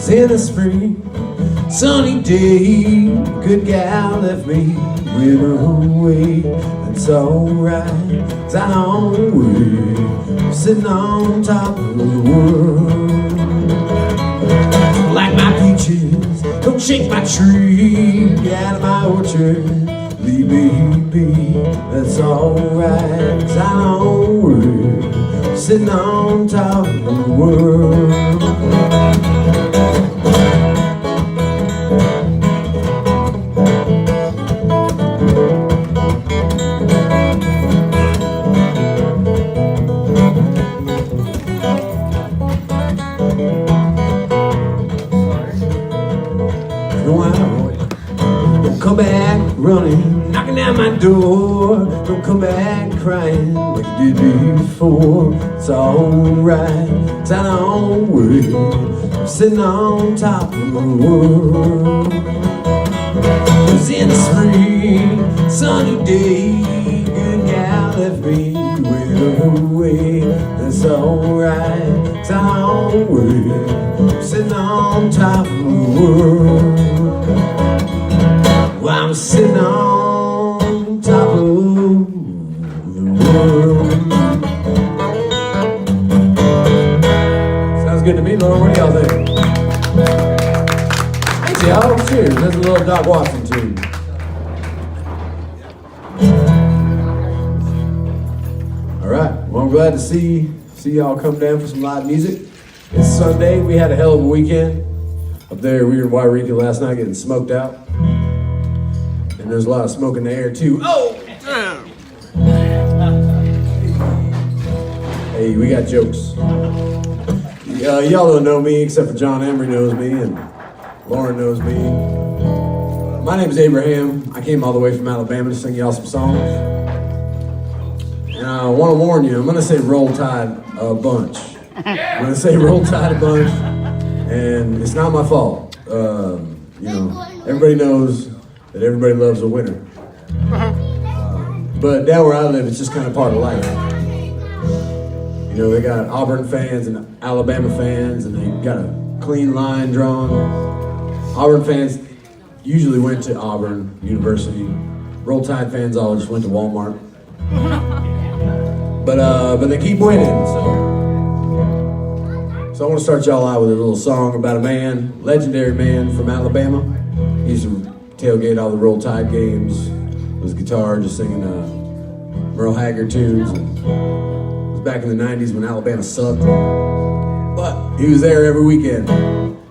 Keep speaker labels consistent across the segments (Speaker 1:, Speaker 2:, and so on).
Speaker 1: was in the spring, sunny day. Good gal left me with her way. That's alright, 'cause I know we're sitting on top of the world. Like my peaches, don't shake my tree. Get out of my orchard, leave me be. That's alright, 'cause I know we're sitting on top of the world. Don't come back running, knocking down my door. Don't come back crying like you did before. It's alright, 'cause I know we're sitting on top of the world. It was in the spring, sunny day. Good gal left me with her way. That's alright, 'cause I know we're sitting on top of the world. I'm sitting on top of the world. Sounds good to me, Laura. What do y'all think? Thanks, y'all. Cheers. That's a little Doc Watson tune. All right. Well, I'm glad to see y'all come down for some live music. It's Sunday. We had a hell of a weekend up there. We were in Wairika last night getting smoked out. And there's a lot of smoke in the air too. Oh, damn! Hey, we got jokes. Y'all don't know me except for John Emery knows me and Lauren knows me. My name's Abraham. I came all the way from Alabama to sing y'all some songs. And I want to warn you, I'm going to say Roll Tide a bunch. I'm going to say Roll Tide a bunch, and it's not my fault. Everybody knows that everybody loves a winner. But down where I live, it's just kind of part of life. You know, they got Auburn fans and Alabama fans, and they got a clean line drawn. Auburn fans usually went to Auburn University. Roll Tide fans all just went to Walmart. But they keep winning, so I want to start y'all out with a little song about a man, legendary man from Alabama. He used to tailgate all the Roll Tide games with his guitar, just singing Merle Haggard tunes. It was back in the 90s when Alabama sucked. But he was there every weekend.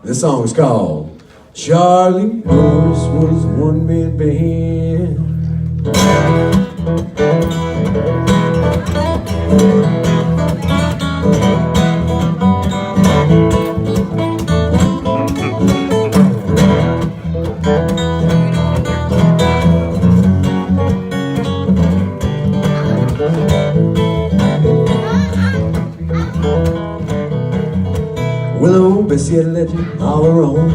Speaker 1: This song is called Charlie Norris Was a One-Man Band. Willow Bessie had a legend all her own.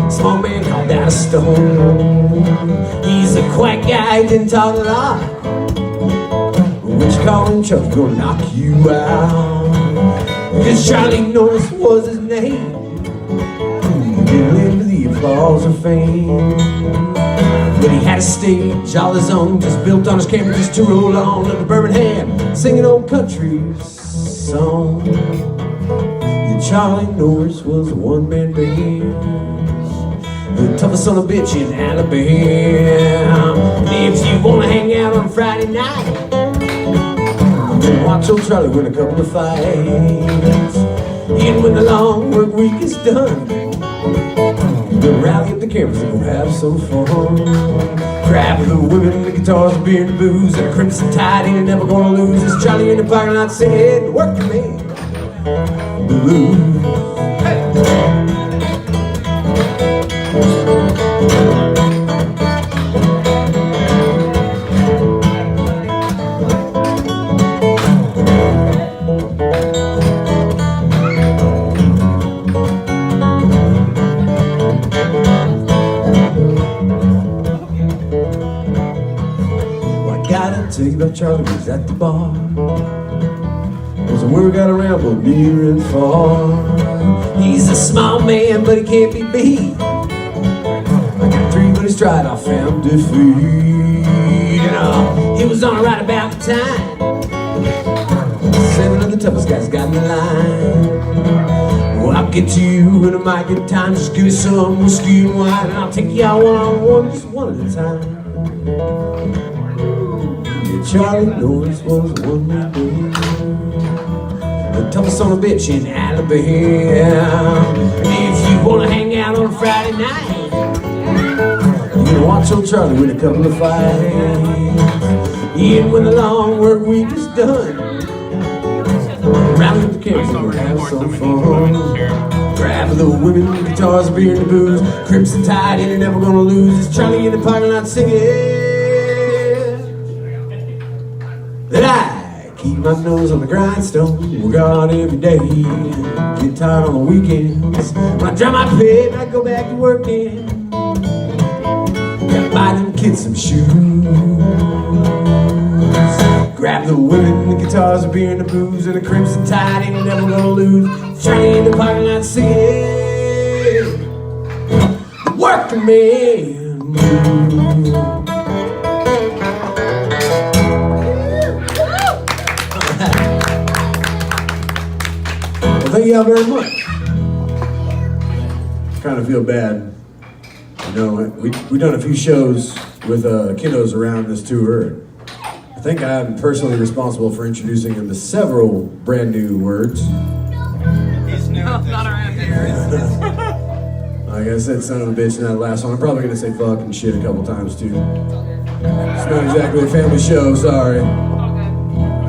Speaker 1: Small man called out a stone. He's a quack guy, didn't talk a lot. When you call him Chuck, he's gonna knock you out. Because Charlie Norris was his name. He didn't live to the applause or fame. But he had a stage all his own, just built on his camera just to roll on to Birmingham, singing old country songs. Charlie Norris was a one-man band, the toughest son of a bitch in Alabama. And if you wanna hang out on Friday night, then watch old Charlie win a couple of fights. And when the long work week is done, they'll rally up the cameras and we'll have some fun. Crap with the women, the guitars, the beer, and the booze, and a crimson tide ain't never gonna lose. It's Charlie in the parking lot singing, work for me. Blues. Hey. Well, I gotta tell you about Charlie was at the bar. The word got around both near and far. He's a small man, but he can't be beat. I got 3, but he's tried, I found defeat. And he was on right about time. 7 of the toughest guys got in the line. Well, I'll get to you in a mic in time. Just give me some whiskey and wine, and I'll take y'all one-on-one, just one at a time. Yeah, Charlie Norris was one man. The toughest son of a bitch in Alabama. And if you wanna hang out on a Friday night, you're gonna watch old Charlie win a couple of fights. And when the long work week is done, rally with the kids and have some fun. Grab the women, guitars, beer, and the booze. Crips and tied, and you're never gonna lose. It's Charlie in the parking lot singing that I keep my nose on the grindstone. Work hard every day, get tired on the weekends. When I drop my pay, I go back to working. Gotta buy them kids some shoes. Grab the women, the guitars, the beer, and the booze, and the crimson tide, ain't never gonna lose. Charlie in the parking lot singing the working man blues. Well, thank y'all very much. Kind of feel bad. You know, we done a few shows with kiddos around this tour. I think I'm personally responsible for introducing them to several brand new words.
Speaker 2: He's new. No, not around here.
Speaker 1: Like I said, son of a bitch in that last one. I'm probably gonna say fuck and shit a couple times too. It's not exactly a family show, sorry. I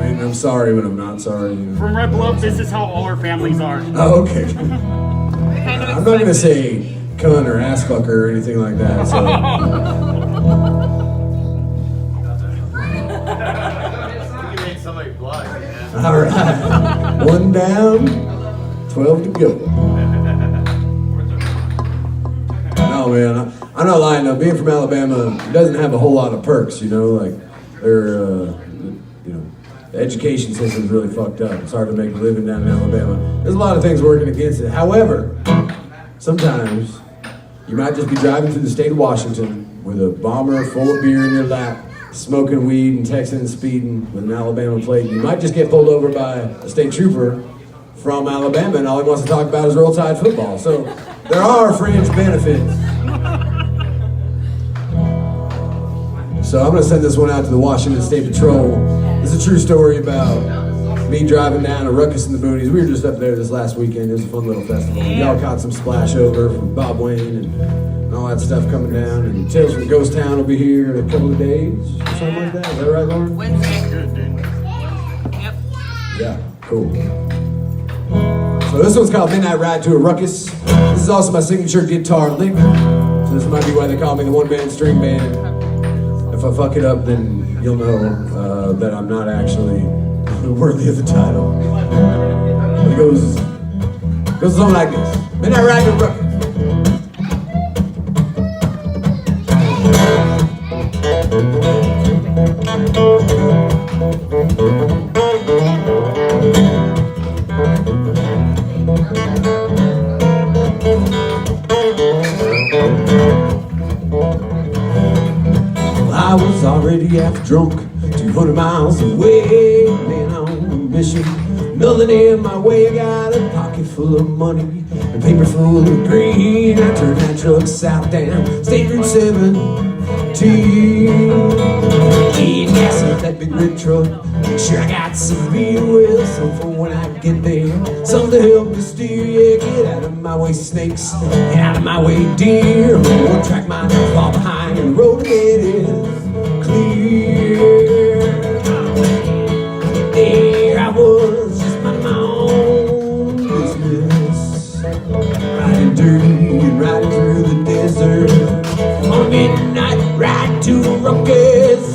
Speaker 1: mean, I'm sorry, but I'm not sorry. You know.
Speaker 3: From Red Bluff, this is how all our families are.
Speaker 1: Oh, okay. I'm not gonna say cunt or ass fucker or anything like that, so. All right, 1 down, 12 to go. No, man, I'm not lying though. Being from Alabama doesn't have a whole lot of perks, you know. Like, the education system's really fucked up. It's hard to make a living down in Alabama. There's a lot of things working against it. However, sometimes you might just be driving through the state of Washington with a bomber full of beer in your lap, smoking weed and texting and speeding with an Alabama plate. You might just get pulled over by a state trooper from Alabama, and all he wants to talk about is Roll Tide football. So there are fringe benefits. So I'm gonna send this one out to the Washington State Patrol. This is a true story about me driving down a ruckus in the boonies. We were just up there this last weekend. It was a fun little festival. Y'all caught some splash over from Bob Wayne and all that stuff coming down. And Tales from Ghost Town will be here in a couple of days, or something like that. Is that right, Lauren?
Speaker 2: Wednesday.
Speaker 3: Good, dude.
Speaker 2: Yep.
Speaker 1: Yeah, cool. So this one's called Midnight Ride to a Ruckus. This is also my signature guitar lick. So this might be why they call me the one-man string band. If I fuck it up, then you'll know that I'm not actually worthy of the title. It goes something like this. Midnight Ride to a Ruckus. I was already half drunk, 200 miles away, man on a mission. Nothing in my way, I got a pocket full of money, a paper full of green. I turned that truck south down State Route 17. Getting gas up that big red truck, make sure I got some beer with some for when I get there. Something to help me steer, yeah, get out of my way, snakes, get out of my way, deer. One track mind, fall behind, and the road ahead is clear. There I was, just minding my own business, riding dirty and riding through the desert on a midnight ride to a ruckus.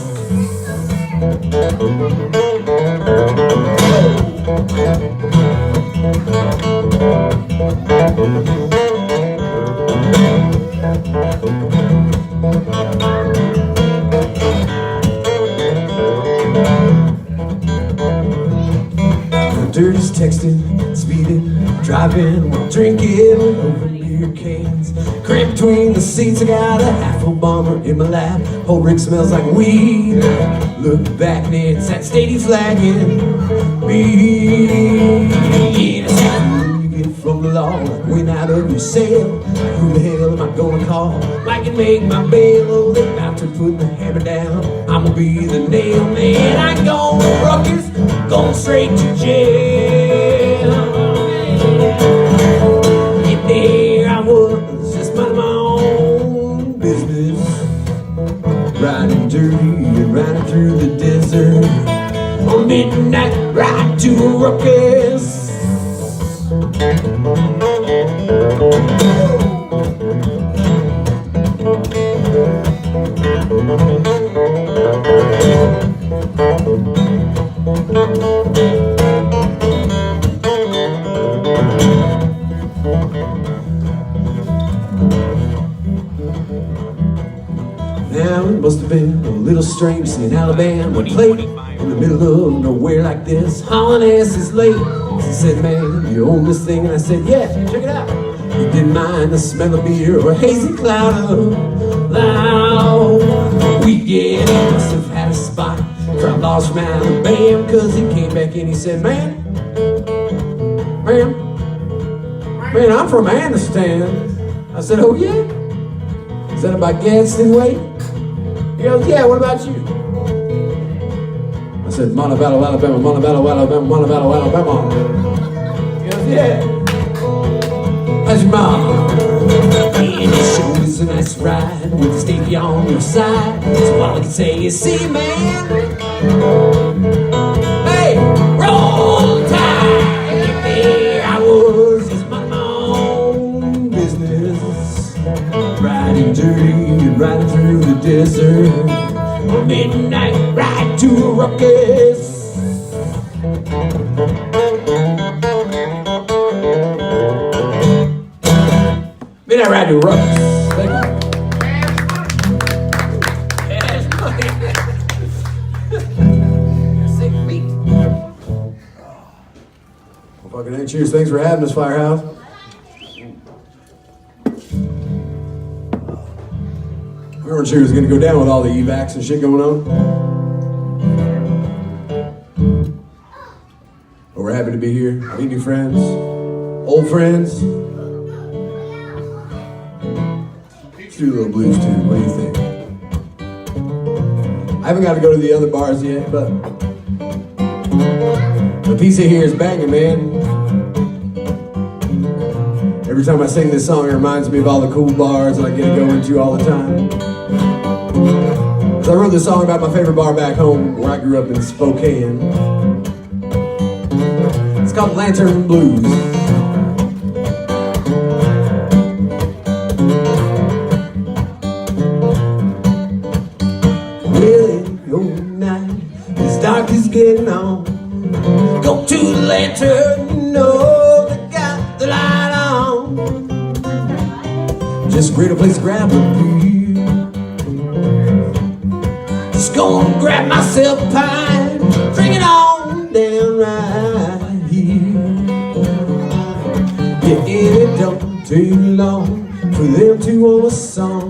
Speaker 1: dirties, texting, speeding, driving, while drinking open beer cans. Crammed between the seats, I got a half a bomber in my lap. Whole rig smells like weed. Look back and it's that steady flagging me. In a second, you get from the law, like wind out of your sail. Who the hell am I gonna call? I can make my bail. Oh, they're about to put the hammer down. I'm gonna be the nail man. I go ruckus, going straight to jail. And there I was, just minding my own business, riding dirty and riding through the desert on midnight ride to a ruckus. Now it must have been a little strange to see an Alabama plate in the middle of nowhere like this. Hauling ass is late. She said, man, you own this thing? And I said, yeah, check it out. He didn't mind the smell of beer or a hazy cloud of loud weekend. He must have had a spot for I lost from Alabama, cause he came back in. He said, man, I'm from Anderson. I said, oh yeah? Is that about Gadsden Way? He goes, yeah, what about you? I said, Montevallo, Alabama, Montevallo, Alabama, Montevallo, Alabama. He goes, yeah. How's your mom? And it sure is a nice ride with the safety on your side. So all I can say is, see, man. Hey, roll tide. And there I was, just minding my own business, riding dirty and riding through the desert on midnight ride to a ruckus. Midnight ride to a ruckus. Thank you. Well, fucking hey, cheers. Thanks for having us, Firehouse. We weren't sure it was going to go down with all the evacs and shit going on. But we're happy to be here. Meet new friends, old friends. Let's do a little blues tune. What do you think? I haven't got to go to the other bars yet, but the piece of here is banging, man. Every time I sing this song, it reminds me of all the cool bars that I get to go into all the time. So I wrote this song about my favorite bar back home where I grew up in Spokane. It's called Lantern Blues. Really, old night, this dark is getting on. Go to the lantern, you know they got the light on. Just a great place to grab a beer. Just gonna grab myself a pint, drink it on down right here. Yeah, and it don't take long for them to want a song.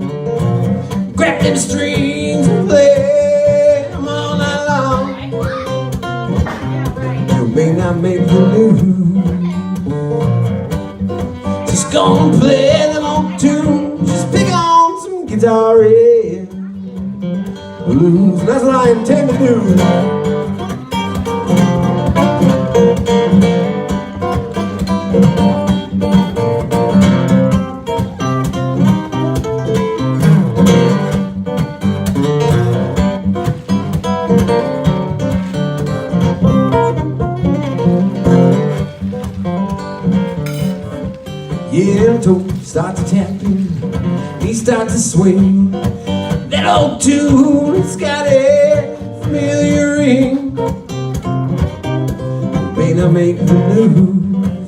Speaker 1: Grab them strings and play them all night long. You may not make the news. Just gonna play them on tune. Just pick on some guitar and blues. That's what I intend to do. Yeah, the toe starts to tap in, he starts to swing. That old tune, it's got a familiar ring. May not make the news.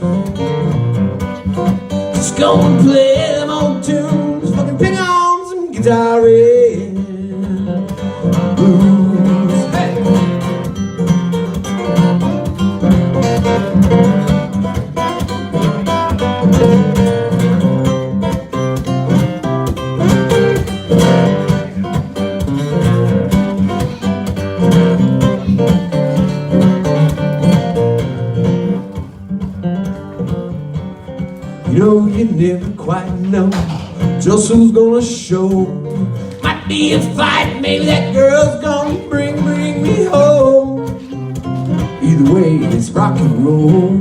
Speaker 1: Just go and play them old tunes. Fucking pick on some guitar and blues. Hey! never quite know just who's gonna show. Might be a fight, maybe that girl's gonna bring me home. Either way, it's rock and roll.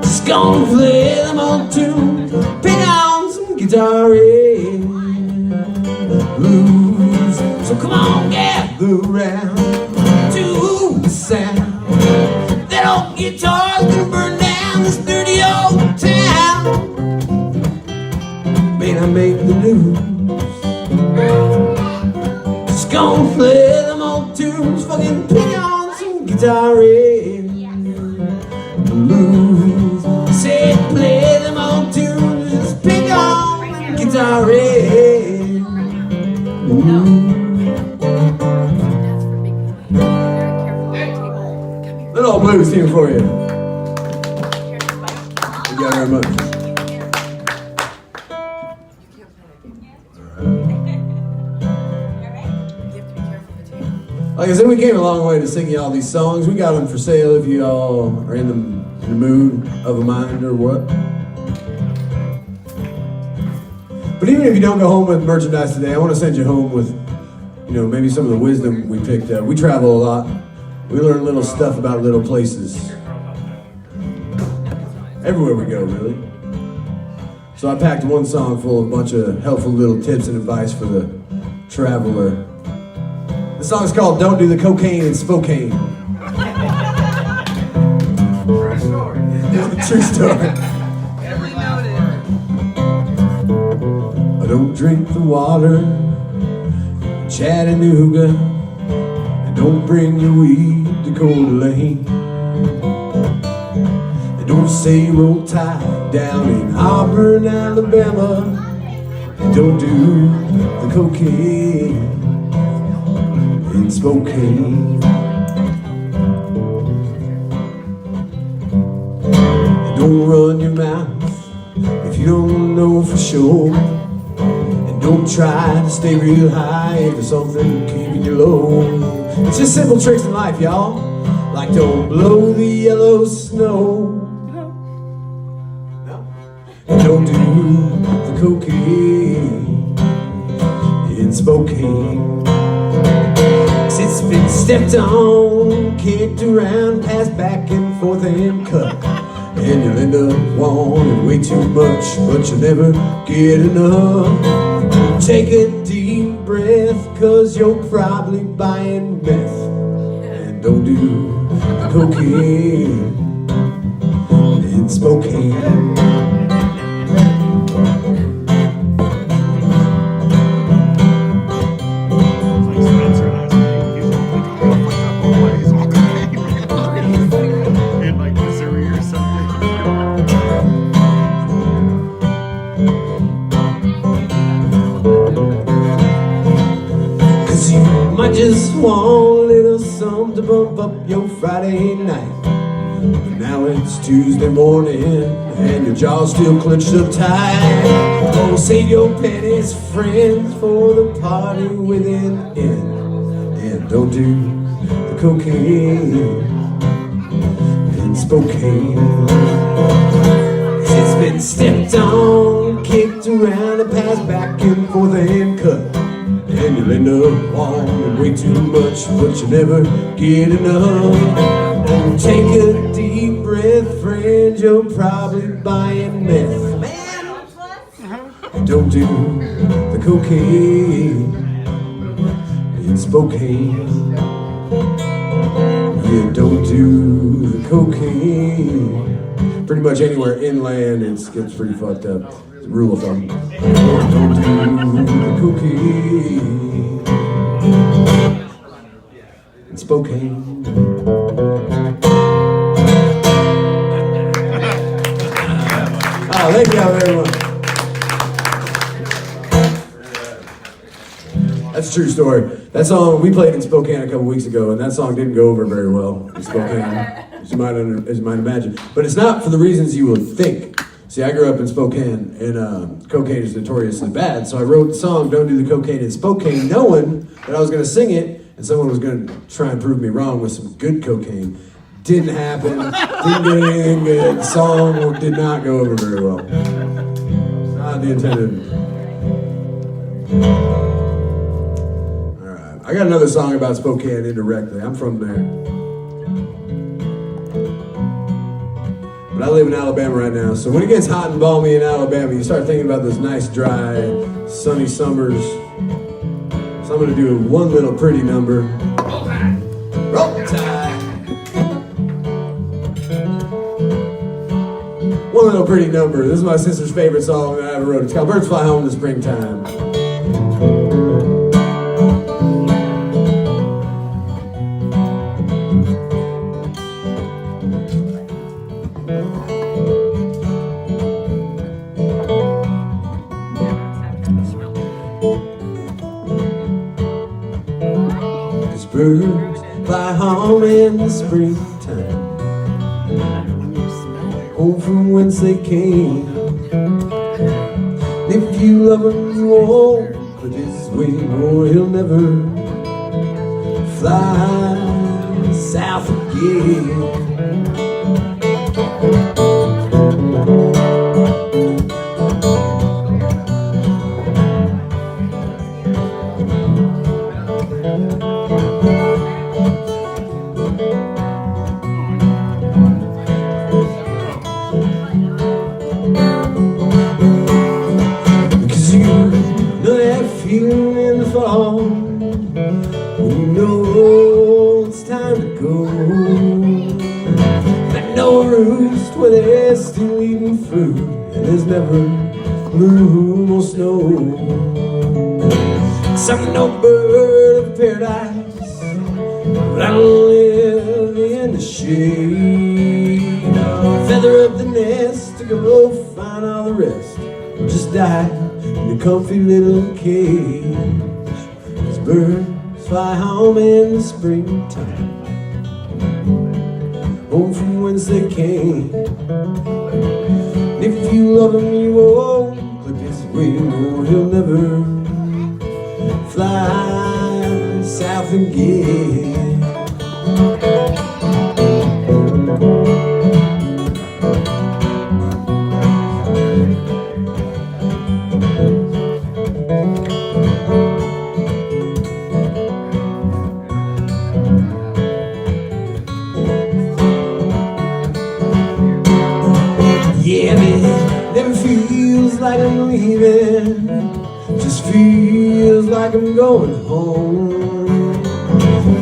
Speaker 1: Just gonna play them on tune, pick on some guitar blues. So come on, gather round to the sound. That old guitar's gonna burn down this dirty old town. Man, I make the news. Just gonna play them old tunes, fucking pick on some guitar blues. Say play them old tunes, just pick on them guitar blues. Little blues theme for you. Thank you very much. Like I said, we came a long way to sing you all these songs. We got them for sale if you all are in the mood of a mind or what. But even if you don't go home with merchandise today, I want to send you home with, maybe some of the wisdom we picked up. We travel a lot. We learn little stuff about little places. Everywhere we go, really. So I packed one song full of a bunch of helpful little tips and advice for the traveler. The song's called Don't Do the Cocaine in Spokane.
Speaker 2: True story.
Speaker 1: True story.
Speaker 2: Every noted.
Speaker 1: I don't drink the water in Chattanooga. And don't bring your weed to Coeur d'Alene. And don't say roll tide down in Auburn, Alabama. And don't do the cocaine in Spokane. And don't run your mouth if you don't know for sure. And don't try to stay real high into something keeping you low. It's just simple tricks in life, y'all. Like don't blow the yellow snow. And don't do the cocaine in Spokane. It's been stepped on, kicked around, passed back and forth and cut. And you'll end up wanting way too much, but you'll never get enough. Take a deep breath, cause you're probably buying meth. And don't do the cocaine in Spokane. Just want a little something to bump up your Friday night. But now it's Tuesday morning and your jaw's still clenched up tight. Oh, save your pennies, friends, for the party within end. And don't do the cocaine in Spokane. It's been stepped on, kicked around and passed back and forth and cut. And you'll end up wanting way too much, but you'll never get enough. Oh, take a deep breath, friend, you're probably buying meth. And don't do the cocaine in Spokane. Yeah, don't do the cocaine. Pretty much anywhere inland, it gets pretty fucked up. Rule of thumb. Don't do the cocaine in Spokane. Oh, thank y'all very much. That's a true story. That song, we played in Spokane a couple weeks ago, and that song didn't go over very well in Spokane, as you might imagine. But it's not for the reasons you would think. See, I grew up in Spokane, and cocaine is notoriously bad, so I wrote the song, Don't Do the Cocaine in Spokane, knowing that I was going to sing it, and someone was going to try and prove me wrong with some good cocaine. Didn't happen. Didn't get anything good. The song did not go over very well. Not the intended. Alright. I got another song about Spokane indirectly. I'm from there. But I live in Alabama right now, so when it gets hot and balmy in Alabama, you start thinking about those nice, dry, sunny summers. So I'm gonna do one little pretty number. Roll Tide. One little pretty number. This is my sister's favorite song that I ever wrote. It's called Birds Fly Home in the Springtime. Birds fly home in the springtime, home from whence they came. If you love him, you won't put his wing, or he'll never fly south again. Feeling in the fall, when you know it's time to go. Like no roost where they're still eating fruit, and there's never gloom or snow. 'Cause I'm no bird of paradise, but I don't live in the shade. Feather up the nest to go find all the rest, or just die in a comfy little cave. As birds fly home in the springtime, home from whence they came. And if you love him, you won't clip his wing, or he'll never fly south again. Yeah, it never feels like I'm leaving, just feels like I'm going home.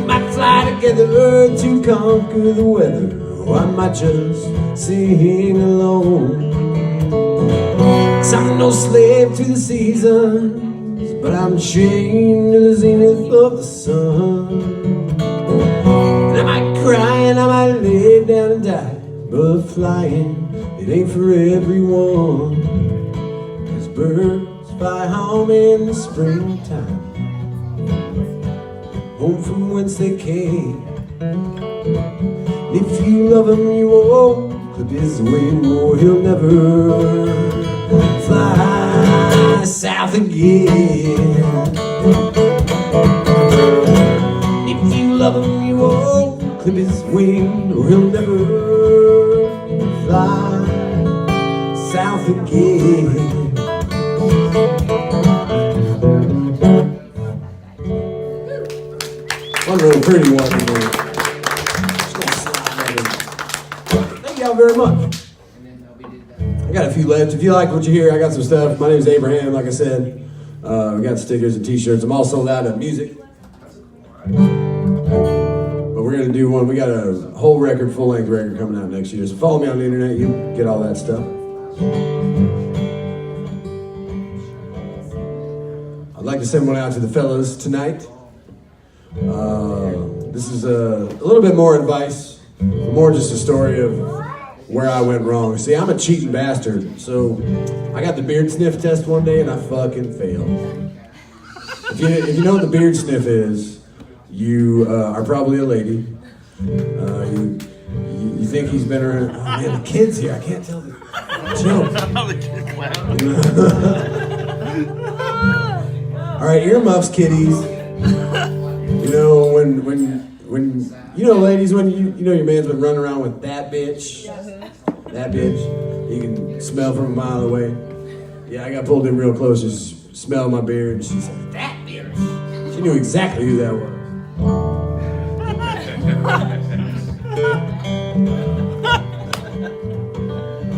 Speaker 1: Might fly together to conquer the weather, or I might just sing alone. 'Cause I'm no slave to the seasons, but I'm chained to the zenith of the sun. And I might cry and I might lay down and die, but flying, it ain't for everyone. 'Cause birds fly home in the springtime, home from whence they came. And if you love him, you won't clip his wing, or he'll never fly south again. If you love him, you won't clip his wing, or he'll never fly south again. One little pretty one. Thank y'all very much. I got a few left. If you like what you hear, I got some stuff. My name is Abraham, like I said. We got stickers and t-shirts. I'm all sold out of music. But we're going to do one. We got a whole record, full-length record coming out next year. So follow me on the internet. You get all that stuff. I'd like to send one out to the fellas tonight. This is a little bit more advice, more just a story of where I went wrong. See, I'm a cheating bastard, so I got the beard sniff test one day and I fucking failed. If you know what the beard sniff is, you are probably a lady. You think he's been around. Oh man, the kid's here. I can't tell the joke. All right, earmuffs, kiddies. You know, when When, you know, ladies, when you know your man's been running around with that bitch, you can smell from a mile away. Yeah, I got pulled in real close, just smelled my beard, and she said, that bitch. She knew exactly who that was.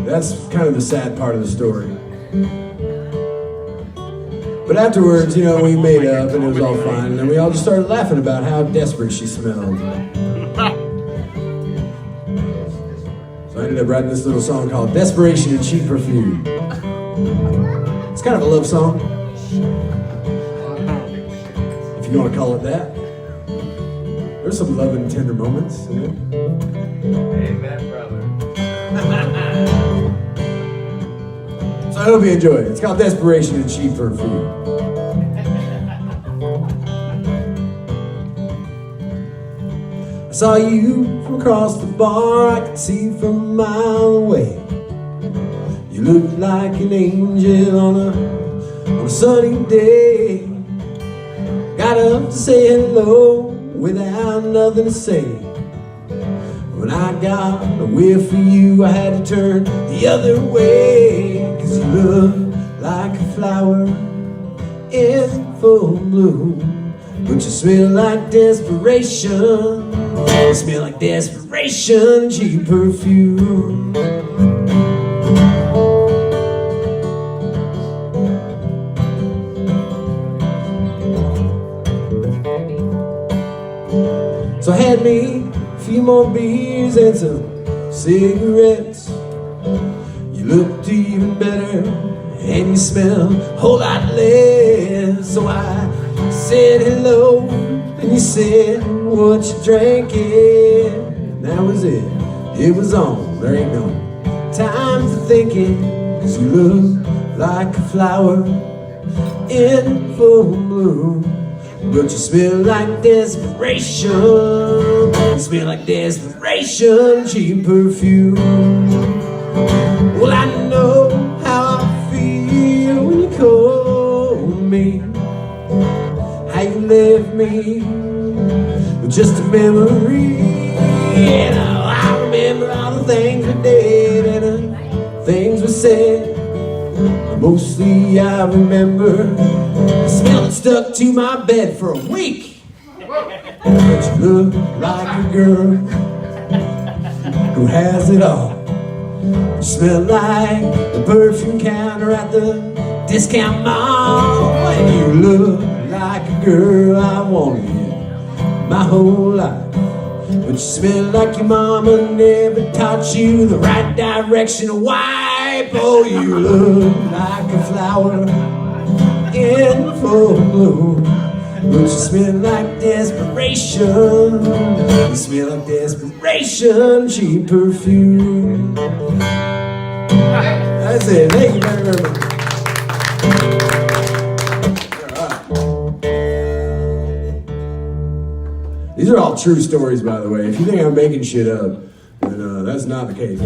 Speaker 1: That's kind of the sad part of the story. But afterwards, you know, we made up and it was all fine, and then we all just started laughing about how desperate she smelled. So I ended up writing this little song called Desperation and Cheap Perfume. It's kind of a love song, if you want to call it that. There's some love and tender moments in it.
Speaker 2: Amen, brother.
Speaker 1: So I hope you enjoy it. It's called Desperation and Cheap Perfume. I saw you from across the bar, I could see you from a mile away. You looked like an angel on a sunny day. Got up to say hello without nothing to say. When I got a whiff of you, I had to turn the other way. 'Cause you look like a flower in full bloom, but you smell like desperation. You smell like desperation, cheap perfume. So I had me a few more beers and some cigarettes. You looked even better and you smell a whole lot less. So I said hello and you said what you drinking. And that was it. It was on. There ain't no time for thinking. 'Cause you look like a flower in full bloom, but you smell like desperation. You smell like desperation, cheap perfume. Well, I know how I feel when you call me, how you left me with just a memory. And I remember all the things we did and the things we said. Mostly I remember the smell that stuck to my bed for a week. But you look like a girl who has it all. You smell like the perfume counter at the discount mall. And you look like a girl I wanted my whole life. But you smell like your mama never taught you the right direction to wipe. Oh, you look like a flower in full bloom, but you smell like desperation. You smell like desperation, cheap perfume. That's it. Thank you very much. These are all true stories, by the way. If you think I'm making shit up, then that's not the case.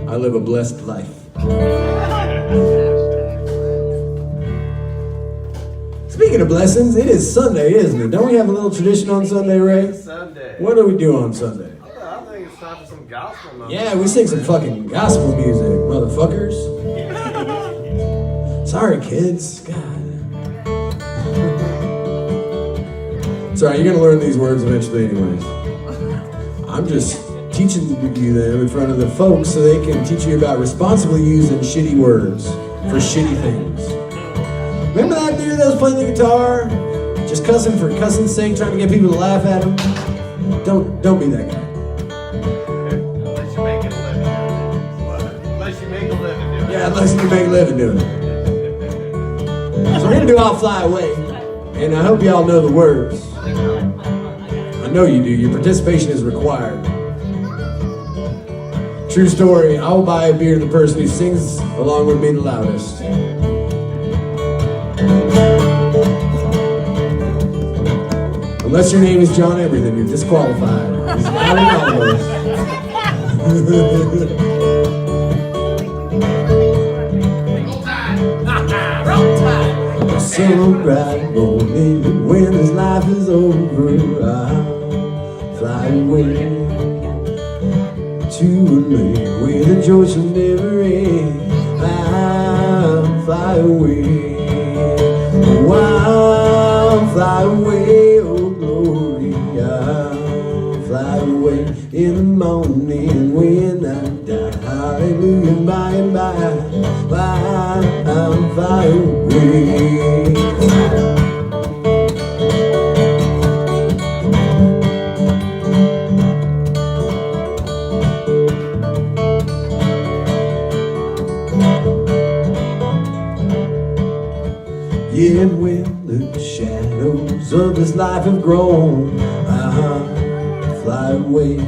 Speaker 1: I live a blessed life. Speaking of blessings, it is Sunday, isn't it? Don't we have a little tradition on Sunday, Ray?
Speaker 2: It's Sunday.
Speaker 1: What do we do on Sunday?
Speaker 2: I think it's time for some gospel numbers.
Speaker 1: Yeah, we sing some fucking gospel music, motherfuckers. Sorry, kids. God. Sorry, you're gonna learn these words eventually anyways. I'm just teaching you them in front of the folks so they can teach you about responsibly using shitty words for shitty things. Remember that dude that was playing the guitar? Just cussing for cussing's sake, trying to get people to laugh at him? Don't be that guy.
Speaker 2: Unless you make it a living. Unless you make a living doing it.
Speaker 1: Yeah, unless you can make a living doing it. So we're gonna do I'll Fly Away. And I hope y'all know the words. I know you do. Your participation is required. True story. I will buy a beer to the person who sings along with me the loudest. Unless your name is John Emery, then you're disqualified. He's not in all of us. So bright morning when the this life is over, I'll fly away to a land where the joy shall never end. I'll fly away, oh, I'll fly away, oh glory, I'll fly away in the morning when I die. Hallelujah, by and by, I'll fly away. Yeah, when the shadows of this life have grown, I'll fly away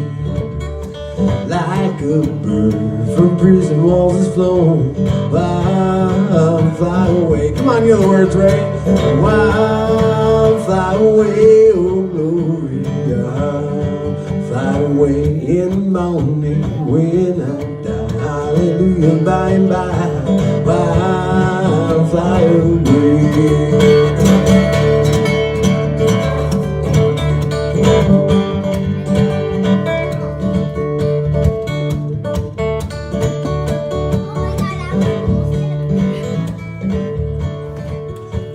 Speaker 1: like a bird from prison walls has flown. I'll fly away. Come on, you know the words, Ray. I'll fly away, oh glory. I'll fly away in the morning when I die. Hallelujah, by and by, I'll fly away.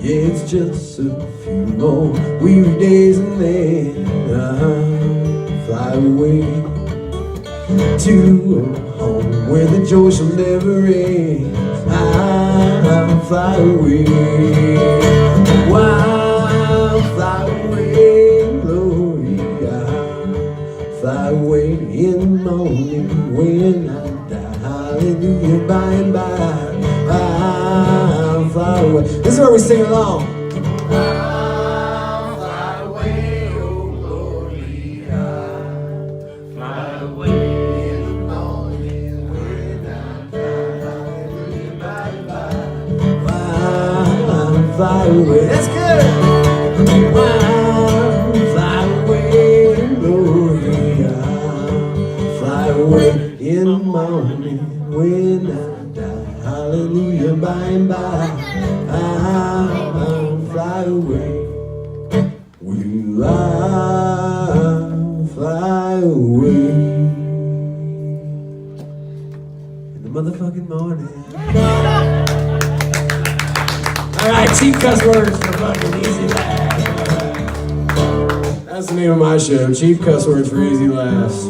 Speaker 1: It's just a few more weary days and then I'll fly away to a home where the joy shall never end. I'll fly away, I'll fly away, glory. I'll fly away in the morning when I die. Hallelujah, by and by, I'll fly away. This is where we sing along.
Speaker 2: I'll fly away, oh glory, I'll fly away in the morning when I die. Hallelujah, bye-bye.
Speaker 1: I'll fly away. That's good. I'll fly away, glory. I'll fly away in the morning when I die. Hallelujah, by and by, I'll fly away. Will I fly away in the motherfucking morning? Alright, cheap cuss words for fucking easy laughs. That's the name of my show, cheap cuss words for easy laughs.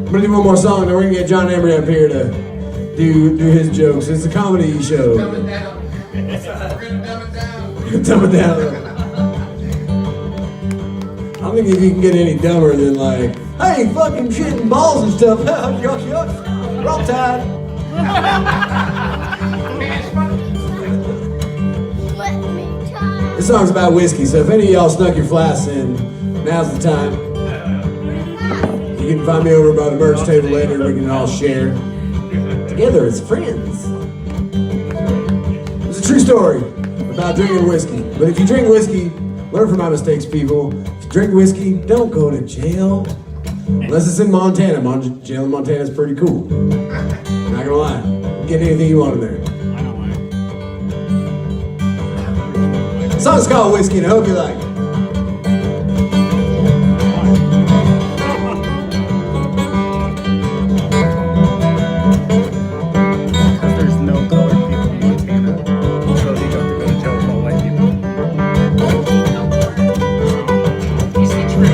Speaker 1: I'm gonna do one more song, then we're gonna get John Emery up here to do his jokes. It's a comedy show.
Speaker 2: Dumb it down. We're gonna dumb it down.
Speaker 1: Dumb it down. I don't think if you can get any dumber than like, hey, fucking shit and balls and stuff. Yuck, yuck. Roll Tide. This song's about whiskey, so if any of y'all snuck your flasks in, now's the time. You can find me over by the merch table later. We can all share together as friends. It's a true story about drinking whiskey. But if you drink whiskey, learn from my mistakes, people. If you drink whiskey, don't go to jail. Unless it's in Montana. Jail in Montana is pretty cool. Not gonna lie. You can get anything you want in there.
Speaker 3: I don't like.
Speaker 1: The song's called Whiskey, and I hope you like it.
Speaker 3: There's no colored people in Montana, so they don't have to go to jail with all white people. Is it true?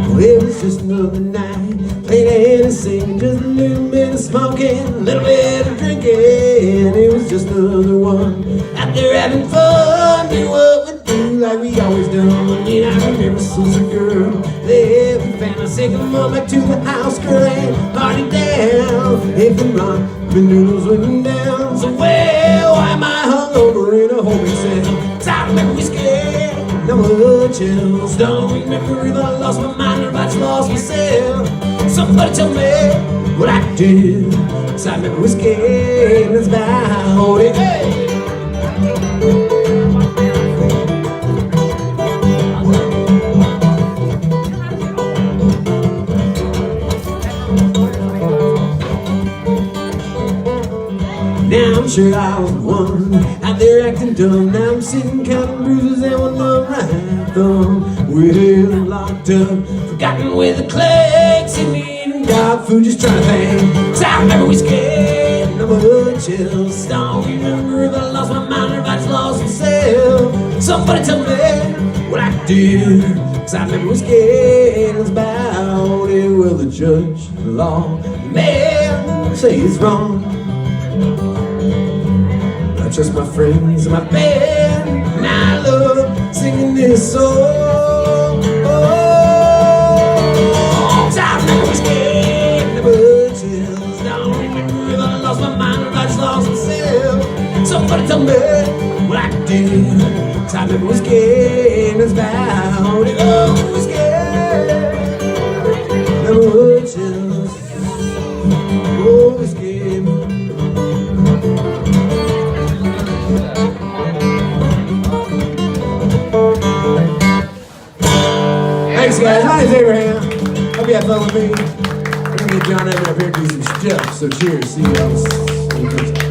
Speaker 1: Well, it was just another night, playing and singing, just a little bit of smoking, a little bit of drinking. It was just another one out there having fun, doing what we do like we always done. And I remember Susan girl, they every fan I say, come on back to the house, girl, and party down. If the rock, the noodles went down. So well, why am I hungover in a holding cell? 'Cause I remember whiskey. No more chills, don't remember if I lost my mind or if I just lost myself. Somebody tell me what I did. 'Cause I remember whiskey, and that's about it. Hey! Now I'm sure I was one out there acting dumb. Now I'm sitting counting bruises and one numb right thumb. We're locked up, forgotten where the clerks and eating dog food, just trying to think. 'Cause I remember we scared and the chills. Don't remember if I lost my mind or if I just lost myself. Somebody tell me what I did. 'Cause I remember we scared and it's about it. Well, the judge, the law, the man say it's wrong. I trust my friends and my band, and I love singing this song. I remember scared and the blood chills. Don't remember if I lost my mind or if I just lost myself. Somebody tell me what I did. 'Cause I remember scared and it's about it. Oh, we're scared. The blood chills. Oh, we're scared. Thanks, guys. My name's Abraham. Hope you had fun with me. We're gonna get John Evan up here and do some stuff. So cheers. See you guys.